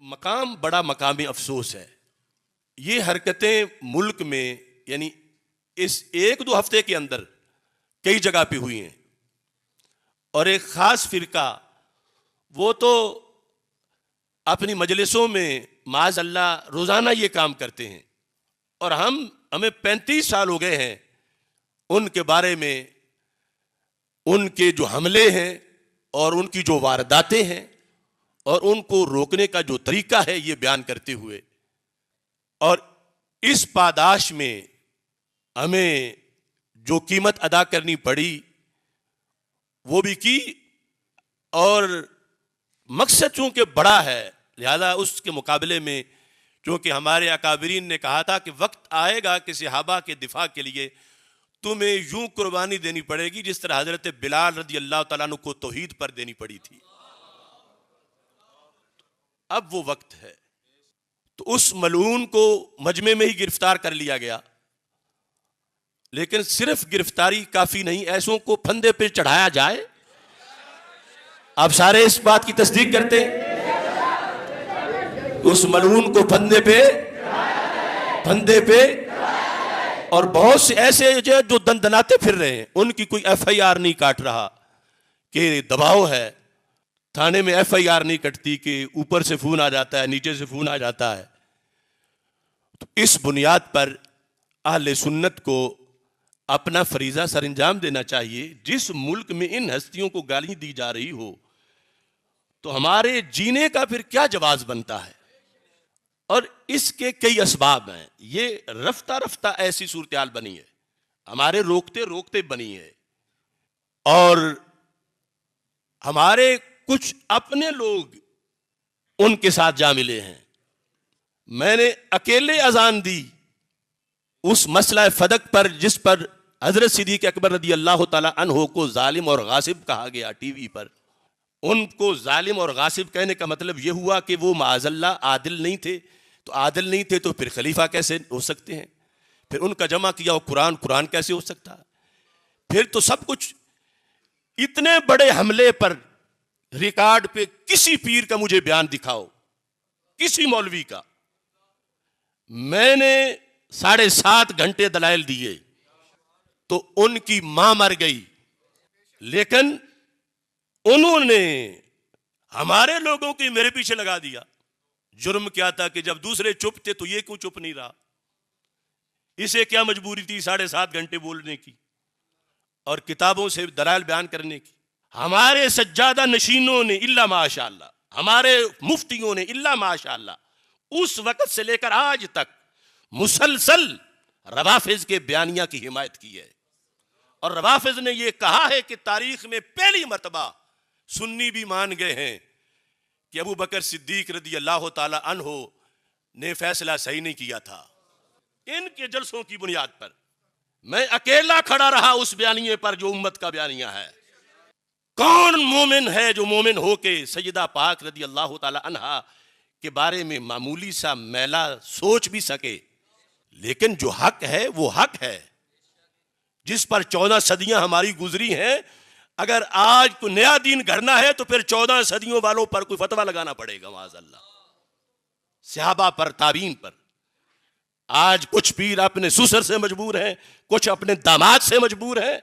मकाम बड़ा मकामी अफसोस है। ये हरकतें मुल्क में यानी इस एक दो हफ्ते के अंदर कई जगह पे हुई हैं और एक ख़ास फ़िरका वो तो अपनी मजलिसों में माज़ अल्लाह रोज़ाना ये काम करते हैं और हमें 35 साल हो गए हैं उनके बारे में, उनके जो हमले हैं और उनकी जो वारदातें हैं और उनको रोकने का जो तरीका है ये बयान करते हुए, और इस पादाश में हमें जो कीमत अदा करनी पड़ी वो भी की, और मकसद चूंकि बड़ा है लिहाजा उसके मुकाबले में क्योंकि हमारे अकाबरीन ने कहा था कि वक्त आएगा कि सहाबा के दिफा के लिए तुम्हें यूं कुर्बानी देनी पड़ेगी जिस तरह हजरत बिलाल रदी अल्लाह तआला अन्हु को तौहीद पर देनी पड़ी थी। अब वो वक्त है। तो उस मलून को मजमे में ही गिरफ्तार कर लिया गया, लेकिन सिर्फ गिरफ्तारी काफी नहीं, ऐसों को फंदे पे चढ़ाया जाए। आप सारे इस बात की तस्दीक करते हैं? उस मलून को फंदे पे और बहुत से ऐसे जो दंदनाते फिर रहे हैं उनकी कोई FIR नहीं काट रहा कि दबाव है, थाने में FIR नहीं कटती कि ऊपर से फोन आ जाता है, नीचे से फोन आ जाता है। तो इस बुनियाद पर अहले सुन्नत को अपना फरीजा सरंजाम देना चाहिए। जिस मुल्क में इन हस्तियों को गाली दी जा रही हो तो हमारे जीने का फिर क्या जवाज बनता है? और इसके कई असबाब हैं। ये रफ्ता रफ्ता ऐसी सूरत हाल बनी है, हमारे रोकते रोकते बनी है, और हमारे कुछ अपने लोग उनके साथ जा मिले हैं। मैंने अकेले अजान दी उस मसला फदक पर जिस पर हजरत सिद्दीक अकबर रदी अल्लाह तआला अन्हो को जालिम और गासिब कहा गया टीवी पर। उनको जालिम और गासिब कहने का मतलब यह हुआ कि वो माअज़ल्लाह आदिल नहीं थे, तो आदिल नहीं थे तो फिर खलीफा कैसे हो सकते हैं? फिर उनका जमा किया वो कुरान कैसे हो सकता है? फिर तो सब कुछ। इतने बड़े हमले पर रिकॉर्ड पे किसी पीर का मुझे बयान दिखाओ, किसी मौलवी का। मैंने 7.5 घंटे दलाइल दिए तो उनकी मां मर गई, लेकिन उन्होंने हमारे लोगों की मेरे पीछे लगा दिया। जुर्म क्या था कि जब दूसरे चुप थे तो ये क्यों चुप नहीं रहा? इसे क्या मजबूरी थी 7.5 घंटे बोलने की और किताबों से दलाइल बयान करने की? हमारे सज्जादा नशीनों ने इल्ला माशाअल्लाह, हमारे मुफ्तियों ने इल्ला माशाअल्लाह उस वक्त से लेकर आज तक मुसलसल रवाफिज के बयानिया की हिमायत की है। और रवाफिज ने यह कहा है कि तारीख में पहली मर्तबा सुन्नी भी मान गए हैं कि अबू बकर सिद्दीक रदी अल्लाह तआला अन्हो ने फैसला सही नहीं किया था। इनके जलसों की बुनियाद पर मैं अकेला खड़ा रहा उस बयानिए पर जो उम्मत का बयानिया है। कौन मोमिन है जो मोमिन हो के सैयदा पाक रदी अल्लाह तआला अन्हा के बारे में मामूली सा मैला सोच भी सके? लेकिन जो हक है वो हक है, जिस पर 14 सदियां हमारी गुजरी हैं। अगर आज कोई नया दीन गढ़ना है तो फिर 14 सदियों वालों पर कोई फतवा लगाना पड़ेगा माज़अल्लाह, सहाबा पर, ताबीन पर। आज कुछ पीर अपने ससुर से मजबूर हैं, कुछ अपने दामाद से मजबूर हैं,